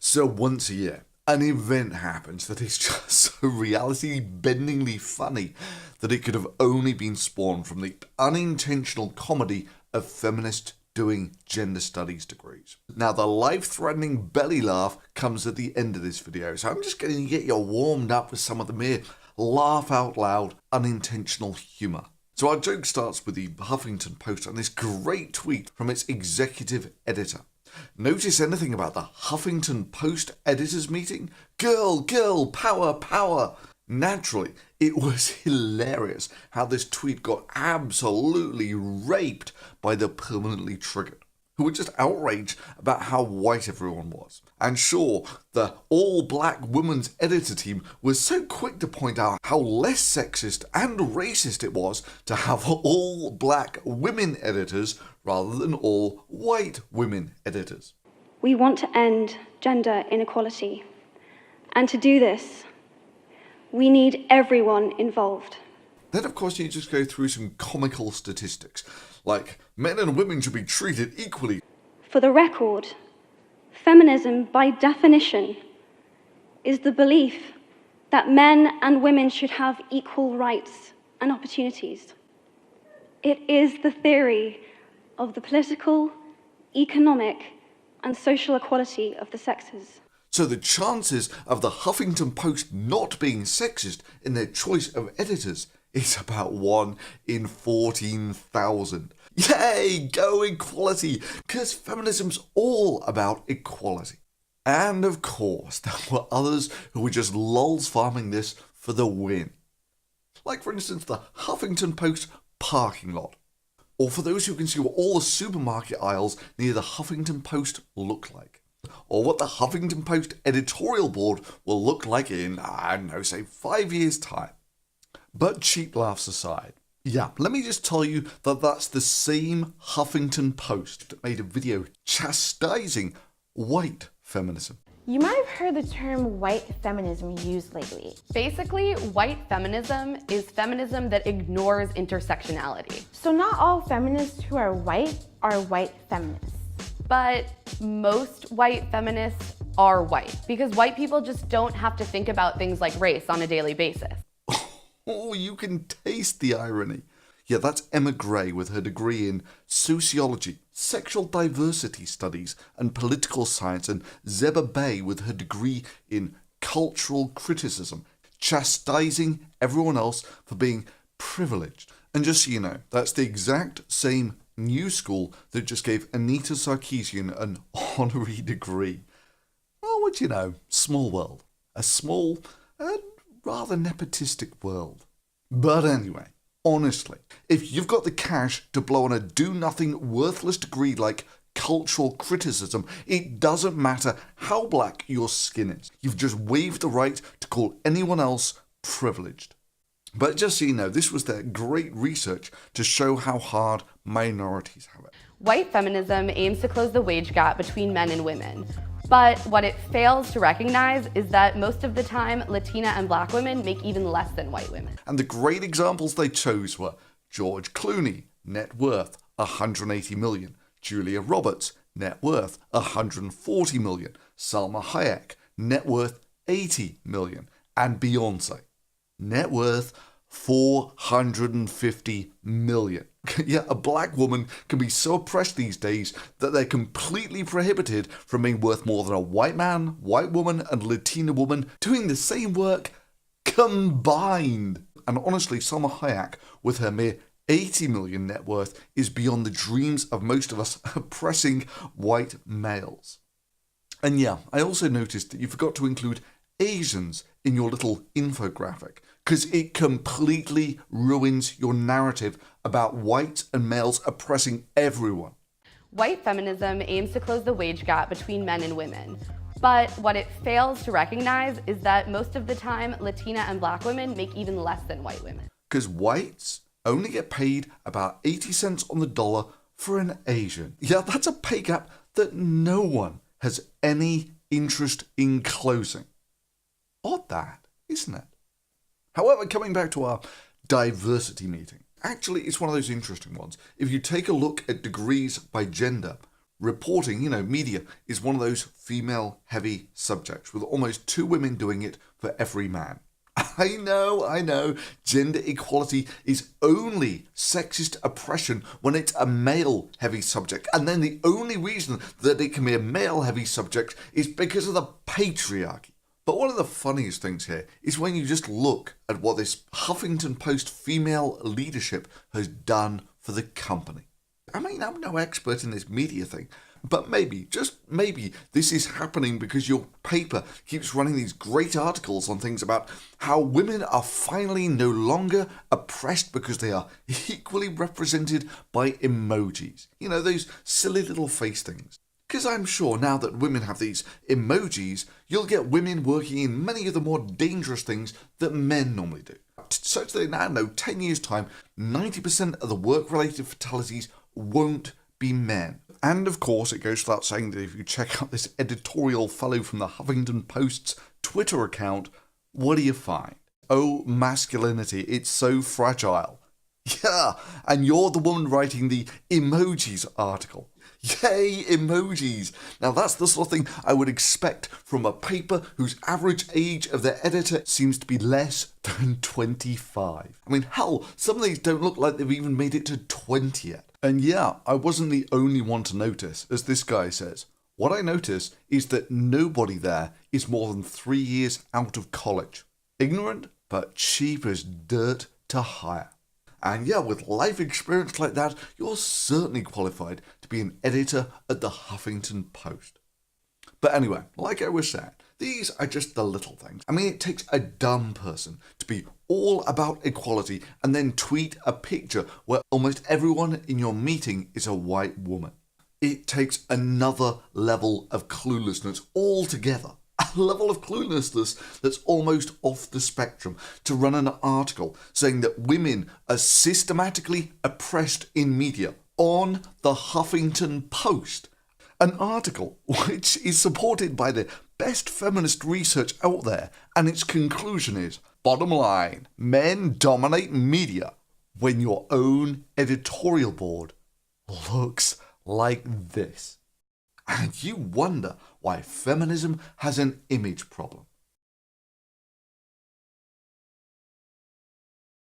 So once a year, an event happens that is just so reality-bendingly funny that it could have only been spawned from the unintentional comedy of feminists doing gender studies degrees. Now, the life-threatening belly laugh comes at the end of this video, so I'm just going to get you warmed up with some of the mere laugh-out-loud, unintentional humour. So our joke starts with the Huffington Post and this great tweet from its executive editor. Notice anything about the Huffington Post editors meeting? Girl, power, power. Naturally, it was hilarious how this tweet got absolutely raped by the permanently triggered, who were just outraged about how white everyone was. And sure, the all-black women's editor team was so quick to point out how less sexist and racist it was to have all-black women editors rather than all white women editors. We want to end gender inequality. And to do this, we need everyone involved. Then, of course, you just go through some comical statistics, like men and women should be treated equally. For the record, feminism, by definition, is the belief that men and women should have equal rights and opportunities. It is the theory of the political, economic, and social equality of the sexes. So the chances of the Huffington Post not being sexist in their choice of editors is about 1 in 14,000. Yay, go equality, because feminism's all about equality. And of course, there were others who were just lulz farming this for the win. Like for instance, the Huffington Post parking lot. Or for those who can see what all the supermarket aisles near the Huffington Post look like. Or what the Huffington Post editorial board will look like in, I don't know, say 5 years' time. But cheap laughs aside, yeah, let me just tell you that that's the same Huffington Post that made a video chastising white feminism. You might have heard the term white feminism used lately. Basically, white feminism is feminism that ignores intersectionality. So not all feminists who are white feminists. But most white feminists are white, because white people just don't have to think about things like race on a daily basis. Oh, you can taste the irony. Yeah, that's Emma Gray with her degree in sociology, sexual diversity studies, and political science, and Zeba Bay with her degree in cultural criticism, chastising everyone else for being privileged. And just so you know, that's the exact same new school that just gave Anita Sarkeesian an honorary degree. Well, what do you know? Small world. A small and rather nepotistic world. But anyway, honestly, if you've got the cash to blow on a do-nothing, worthless degree like cultural criticism, it doesn't matter how black your skin is. You've just waived the right to call anyone else privileged. But just so you know, this was their great research to show how hard minorities have it. White feminism aims to close the wage gap between men and women. But what it fails to recognize is that most of the time, Latina and black women make even less than white women. And the great examples they chose were George Clooney, net worth 180 million, Julia Roberts, net worth 140 million, Salma Hayek, net worth 80 million, and Beyonce, net worth 450 million. Yeah, a black woman can be so oppressed these days that they're completely prohibited from being worth more than a white man, white woman, and Latina woman doing the same work combined. And honestly, Salma Hayek, with her mere 80 million net worth, is beyond the dreams of most of us oppressing white males. And yeah, I also noticed that you forgot to include Asians in your little infographic, because it completely ruins your narrative about whites and males oppressing everyone. White feminism aims to close the wage gap between men and women. But what it fails to recognize is that most of the time, Latina and black women make even less than white women. Because whites only get paid about 80 cents on the dollar for an Asian. Yeah, that's a pay gap that no one has any interest in closing. Odd that, isn't it? However, coming back to our diversity meeting, actually it's one of those interesting ones. If you take a look at degrees by gender, Reporting, media is one of those female-heavy subjects with almost 2 women doing it for every man. I know, gender equality is only sexist oppression when it's a male-heavy subject, and then the only reason that it can be a male-heavy subject is because of the patriarchy. But one of the funniest things here is when you just look at what this Huffington Post female leadership has done for the company. I mean, I'm no expert in this media thing, but maybe, just maybe, this is happening because your paper keeps running these great articles on things about how women are finally no longer oppressed because they are equally represented by emojis. Those silly little face things. Because I'm sure now that women have these emojis, you'll get women working in many of the more dangerous things that men normally do. Such that they now know 10 years' time, 90% of the work-related fatalities won't be men. And of course, it goes without saying that if you check out this editorial fellow from the Huffington Post's Twitter account, what do you find? Oh, masculinity, it's so fragile. Yeah, and you're the woman writing the emojis article. Yay, emojis! Now that's the sort of thing I would expect from a paper whose average age of their editor seems to be less than 25. I mean, hell, some of these don't look like they've even made it to 20 yet. And yeah, I wasn't the only one to notice, as this guy says. What I notice is that nobody there is more than 3 years out of college. Ignorant, but cheap as dirt to hire. And yeah, with life experience like that, you're certainly qualified to be an editor at the Huffington Post. But anyway, like I was saying, these are just the little things. I mean, it takes a dumb person to be all about equality and then tweet a picture where almost everyone in your meeting is a white woman. It takes another level of cluelessness altogether. A level of cluelessness that's almost off the spectrum to run an article saying that women are systematically oppressed in media on the Huffington Post. An article which is supported by the best feminist research out there, and its conclusion is, bottom line, men dominate media when your own editorial board looks like this. And you wonder why feminism has an image problem.